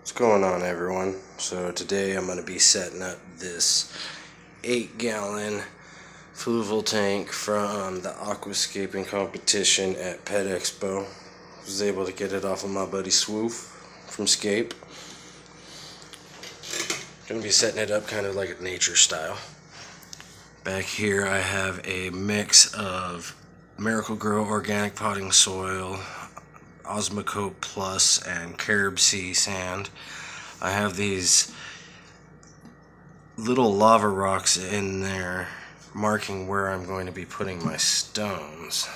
What's going on, everyone? So today I'm going to be setting up this 8-gallon fluval tank from the Aquascaping competition at Pet Expo. I was able to get it off of my buddy Swoof from Scape. Going to be setting it up kind of like a nature style. Back here I have a mix of Miracle-Gro organic potting soil, Osmocote Plus, and Carib Sea sand. I have these little lava rocks in there marking where I'm going to be putting my stones.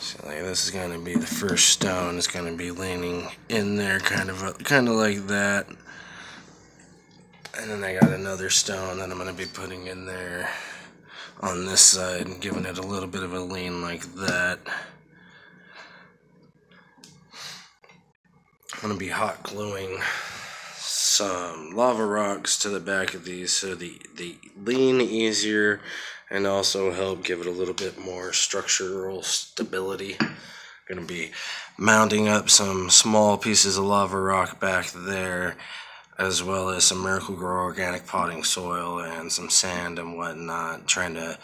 So like this is going to be the first stone. It's going to be leaning in there kind of like that. And then I got another stone that I'm going to be putting in there on this side and giving it a little bit of a lean like that. I'm going to be hot gluing some lava rocks to the back of these so they lean easier and also help give it a little bit more structural stability. I'm going to be mounting up some small pieces of lava rock back there, as well as some Miracle-Gro organic potting soil and some sand and whatnot, trying to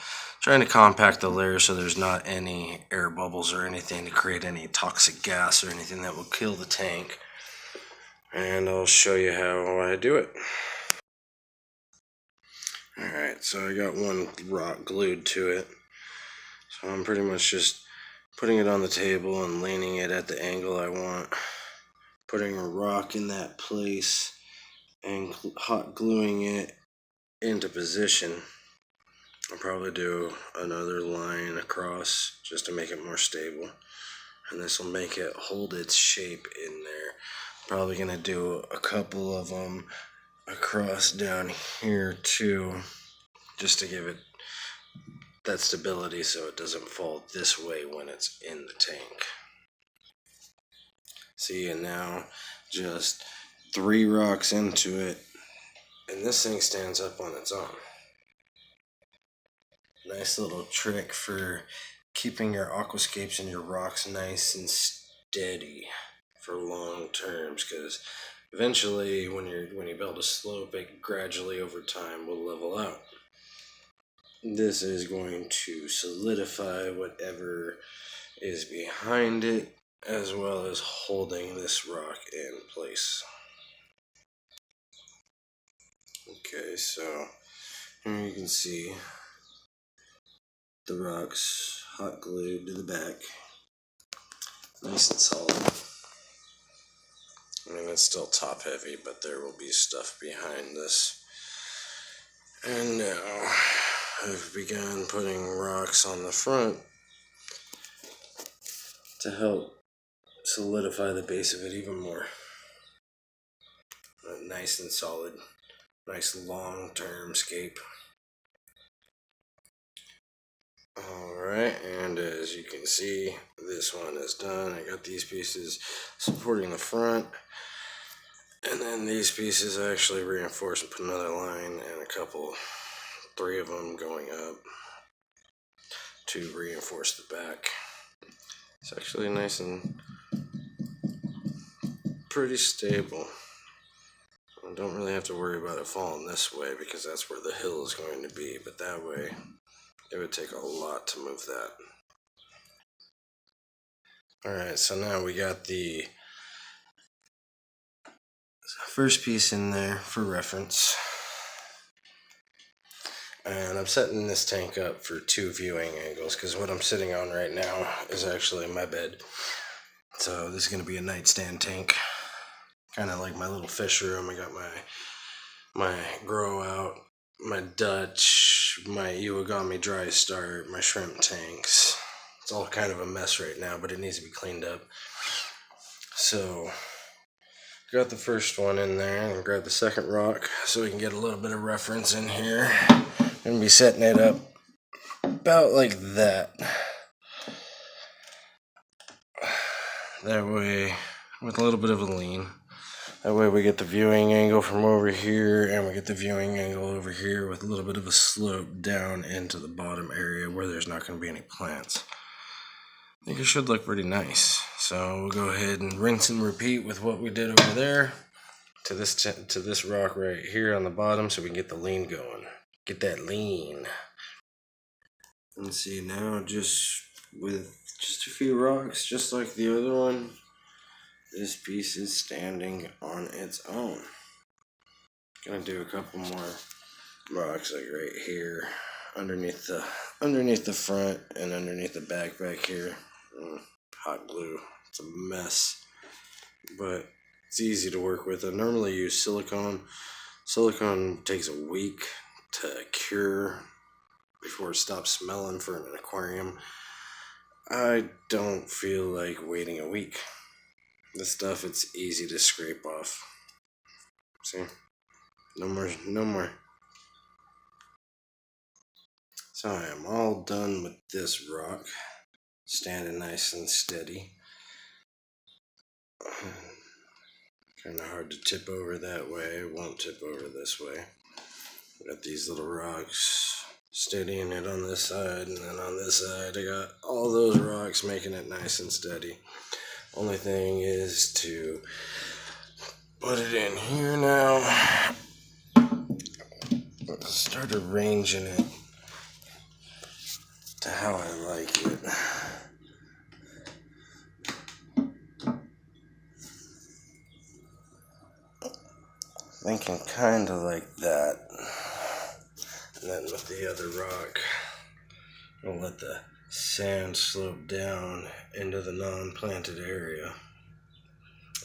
compact the layer so there's not any air bubbles or anything to create any toxic gas or anything that will kill the tank. And I'll show you how I do it. Alright, so I got one rock glued to it. So I'm pretty much just putting it on the table and leaning it at the angle I want. Putting a rock in that place and hot gluing it into position. I'll probably do another line across just to make it more stable. And this will make it hold its shape in there. Probably going to do a couple of them across down here too, just to give it that stability so it doesn't fall this way when it's in the tank. See, and now just 3 rocks into it, and this thing stands up on its own. Nice little trick for keeping your aquascapes and your rocks nice and steady for long terms, because eventually when you build a slope, it gradually over time will level out. This is going to solidify whatever is behind it, as well as holding this rock in place. Okay, so here you can see the rocks hot glued to the back, nice and solid. I mean, it's still top heavy, but there will be stuff behind this. And now I've begun putting rocks on the front to help solidify the base of it even more. Nice and solid, nice long-term scape. Alright, and as you can see, this one is done. I got these pieces supporting the front, and then these pieces I actually reinforce and put another line and 3 of them going up to reinforce the back. It's actually nice and pretty stable. I don't really have to worry about it falling this way because that's where the hill is going to be, but that way it would take a lot to move that. Alright, so now we got the first piece in there for reference. And I'm setting this tank up for 2 viewing angles because what I'm sitting on right now is actually my bed. So this is going to be a nightstand tank. Kind of like my little fish room. I got my grow out, my Dutch, my Iwagami dry start, my shrimp tanks. It's all kind of a mess right now, but it needs to be cleaned up. So got the first one in there, and grab the second rock so we can get a little bit of reference in here. I'm going to be setting it up about like that. That way, with a little bit of a lean. That way we get the viewing angle from over here, and we get the viewing angle over here with a little bit of a slope down into the bottom area where there's not going to be any plants. I think it should look pretty nice. So we'll go ahead and rinse and repeat with what we did over there. to this rock right here on the bottom so we can get the lean going. Get that lean. And see, now just with just a few rocks, just like the other one, this piece is standing on its own. Gonna do a couple more rocks like right here, underneath the front and underneath the back here. Hot glue, it's a mess, but it's easy to work with. I normally use silicone. Silicone takes a week to cure before it stops smelling for an aquarium. I don't feel like waiting a week. This stuff, it's easy to scrape off. See? No more. So I am all done with this rock, standing nice and steady. Kind of hard to tip over that way. It won't tip over this way. Got these little rocks steadying it on this side, and then on this side I got all those rocks making it nice and steady. Only thing is to put it in here now. Start arranging it to how I like it. Thinking kind of like that. And then with the other rock, I'll let the sand slope down into the non-planted area.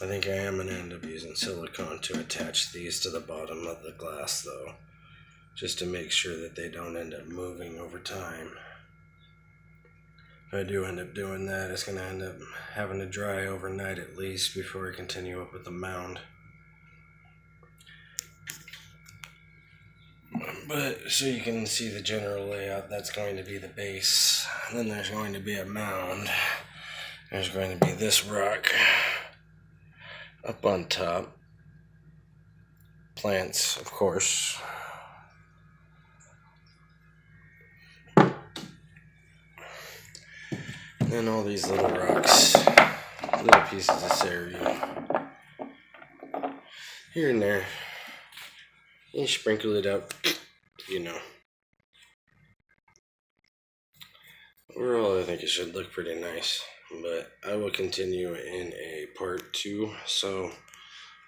I think I am going to end up using silicone to attach these to the bottom of the glass though, just to make sure that they don't end up moving over time. If I do end up doing that, it's going to end up having to dry overnight at least before I continue up with the mound. But so you can see the general layout, that's going to be the base. And then there's going to be a mound. There's going to be this rock up on top. Plants, of course. And then all these little rocks, little pieces of Seiryu. Here and there. You sprinkle it up, you know. Overall, I think it should look pretty nice, but I will continue in a part 2. So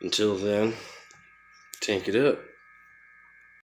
until then, tank it up.